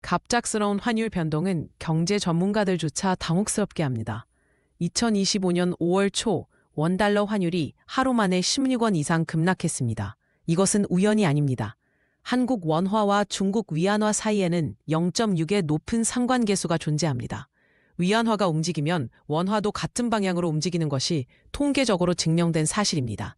갑작스러운 환율 변동은 경제 전문가들조차 당혹스럽게 합니다. 2025년 5월 초 원달러 환율이 하루 만에 16원 이상 급락했습니다. 이것은 우연이 아닙니다. 한국 원화와 중국 위안화 사이에는 0.6의 높은 상관계수가 존재합니다. 위안화가 움직이면 원화도 같은 방향으로 움직이는 것이 통계적으로 증명된 사실입니다.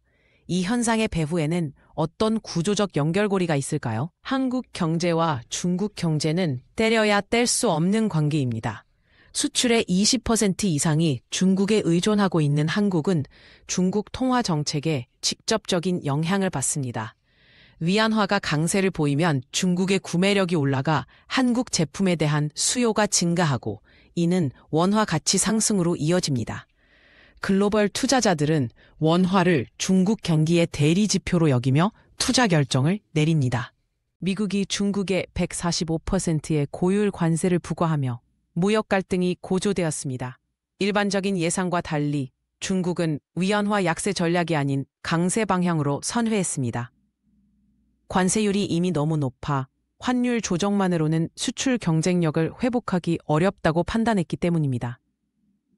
이 현상의 배후에는 어떤 구조적 연결고리가 있을까요? 한국 경제와 중국 경제는 때려야 뗄 수 없는 관계입니다. 수출의 20% 이상이 중국에 의존하고 있는 한국은 중국 통화 정책에 직접적인 영향을 받습니다. 위안화가 강세를 보이면 중국의 구매력이 올라가 한국 제품에 대한 수요가 증가하고 이는 원화 가치 상승으로 이어집니다. 글로벌 투자자들은 원화를 중국 경기의 대리 지표로 여기며 투자 결정을 내립니다. 미국이 중국에 145%의 고율 관세를 부과하며 무역 갈등이 고조되었습니다. 일반적인 예상과 달리 중국은 위안화 약세 전략이 아닌 강세 방향으로 선회했습니다. 관세율이 이미 너무 높아 환율 조정만으로는 수출 경쟁력을 회복하기 어렵다고 판단했기 때문입니다.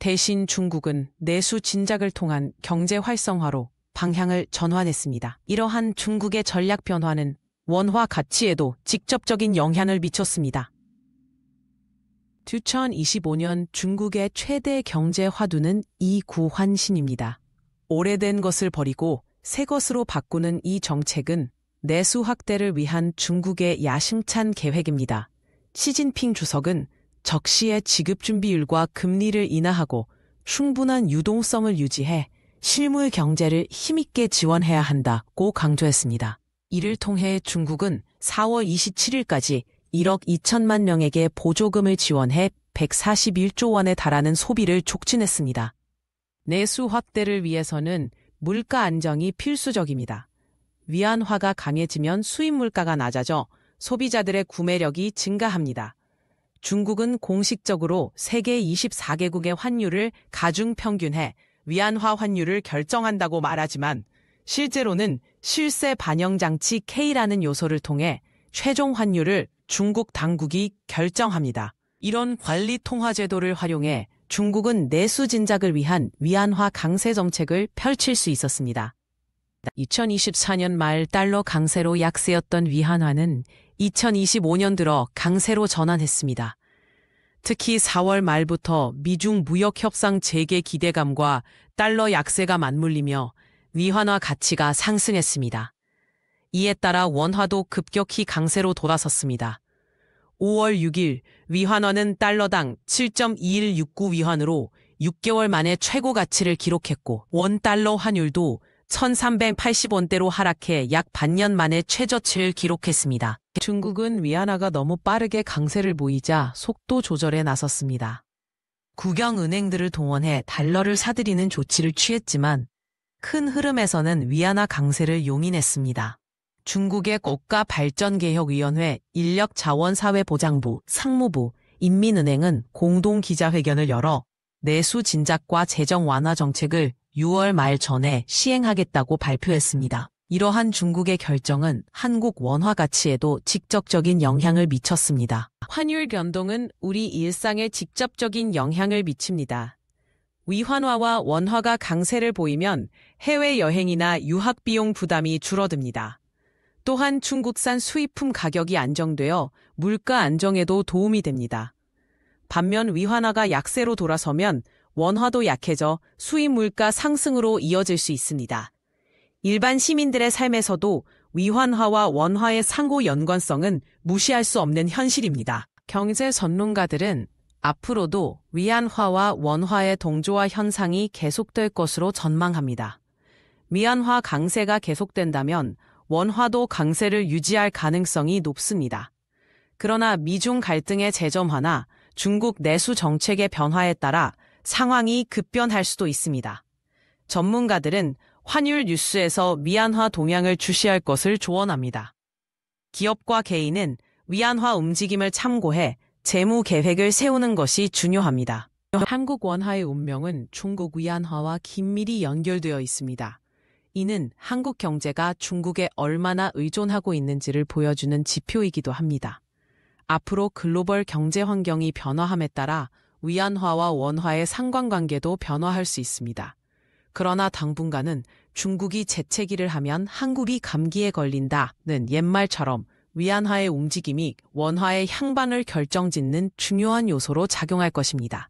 대신 중국은 내수 진작을 통한 경제 활성화로 방향을 전환했습니다. 이러한 중국의 전략 변화는 원화 가치에도 직접적인 영향을 미쳤습니다. 2025년 중국의 최대 경제 화두는 이구환신입니다. 오래된 것을 버리고 새 것으로 바꾸는 이 정책은 내수 확대를 위한 중국의 야심찬 계획입니다. 시진핑 주석은 적시의 지급준비율과 금리를 인하하고 충분한 유동성을 유지해 실물 경제를 힘있게 지원해야 한다고 강조했습니다. 이를 통해 중국은 4월 27일까지 1억 2천만 명에게 보조금을 지원해 141조 원에 달하는 소비를 촉진했습니다. 내수 확대를 위해서는 물가 안정이 필수적입니다. 위안화가 강해지면 수입 물가가 낮아져 소비자들의 구매력이 증가합니다. 중국은 공식적으로 세계 24개국의 환율을 가중평균해 위안화 환율을 결정한다고 말하지만 실제로는 실세 반영 장치 K라는 요소를 통해 최종 환율을 중국 당국이 결정합니다. 이런 관리 통화 제도를 활용해 중국은 내수 진작을 위한 위안화 강세 정책을 펼칠 수 있었습니다. 2024년 말 달러 강세로 약세였던 위안화는 2025년 들어 강세로 전환했습니다. 특히 4월 말부터 미중 무역 협상 재개 기대감과 달러 약세가 맞물리며 위안화 가치가 상승했습니다. 이에 따라 원화도 급격히 강세로 돌아섰습니다. 5월 6일 위안화는 달러당 7.2169 위안으로 6개월 만에 최고 가치를 기록했고 원달러 환율도 1380원대로 하락해 약 반년 만에 최저치를 기록했습니다. 중국은 위안화가 너무 빠르게 강세를 보이자 속도 조절에 나섰습니다. 국영은행들을 동원해 달러를 사들이는 조치를 취했지만 큰 흐름에서는 위안화 강세를 용인했습니다. 중국의 국가발전개혁위원회, 인력자원사회보장부, 상무부, 인민은행은 공동 기자회견을 열어 내수 진작과 재정 완화 정책을 6월 말 전에 시행하겠다고 발표했습니다. 이러한 중국의 결정은 한국 원화 가치에도 직접적인 영향을 미쳤습니다. 환율 변동은 우리 일상에 직접적인 영향을 미칩니다. 위안화와 원화가 강세를 보이면 해외여행이나 유학비용 부담이 줄어듭니다. 또한 중국산 수입품 가격이 안정되어 물가 안정에도 도움이 됩니다. 반면 위안화가 약세로 돌아서면 원화도 약해져 수입 물가 상승으로 이어질 수 있습니다. 일반 시민들의 삶에서도 위안화와 원화의 상호 연관성은 무시할 수 없는 현실입니다. 경제 전문가들은 앞으로도 위안화와 원화의 동조화 현상이 계속될 것으로 전망합니다. 위안화 강세가 계속된다면 원화도 강세를 유지할 가능성이 높습니다. 그러나 미중 갈등의 재점화나 중국 내수 정책의 변화에 따라 상황이 급변할 수도 있습니다. 전문가들은 환율 뉴스에서 위안화 동향을 주시할 것을 조언합니다. 기업과 개인은 위안화 움직임을 참고해 재무 계획을 세우는 것이 중요합니다. 한국 원화의 운명은 중국 위안화와 긴밀히 연결되어 있습니다. 이는 한국 경제가 중국에 얼마나 의존하고 있는지를 보여주는 지표이기도 합니다. 앞으로 글로벌 경제 환경이 변화함에 따라 위안화와 원화의 상관관계도 변화할 수 있습니다. 그러나 당분간은 중국이 재채기를 하면 한국이 감기에 걸린다는 옛말처럼 위안화의 움직임이 원화의 향방을 결정짓는 중요한 요소로 작용할 것입니다.